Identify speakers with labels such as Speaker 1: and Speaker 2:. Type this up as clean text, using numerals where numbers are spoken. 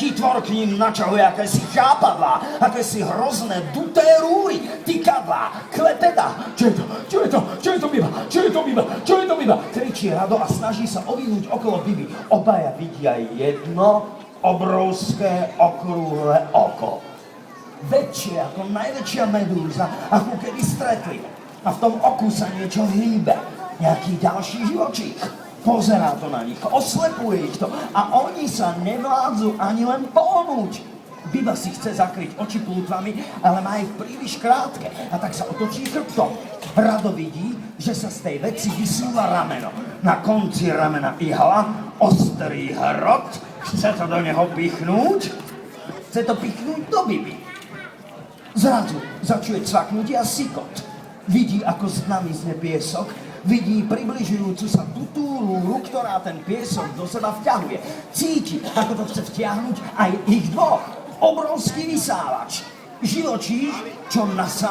Speaker 1: tretí tvor k ním načahuje akési chápadlá, akési hrozné duté rúry, tykadlá, klepeta. Čo je to? Čo je to? Čo je to, Biba? Čo je to, Biba? Čo je to, Biba? Kričí Rado a snaží sa ovinúť okolo Biby. Obaja vidia jedno obrovské okrúhle oko. Väčšie ako najväčšia medúza, ako kedy stretli. A v tom oku sa niečo hýbe. Nejaký ďalší živočích. Pozerá to na nich, oslepuje ich to a oni sa nevládzu ani len pohnúť. Biba si chce zakryť oči plútvami, ale má ich príliš krátke a tak sa otočí chrbtom. Rado vidí, že sa z tej veci vysúva rameno. Na konci ramena ihla, ostrý hrot, chce to do neho pichnúť, chce to pichnúť do Biby. Zrazu začuje cvaknutie a sykot. Vidí, ako z nami zne piesok, vidí približujúcu sa dutú rúru, ktorá ten piesok do seba vťahuje. Cíti, ako to chce vtiahnuť aj ich dvoch. Obrovský vysávač. Živočích, čo nasá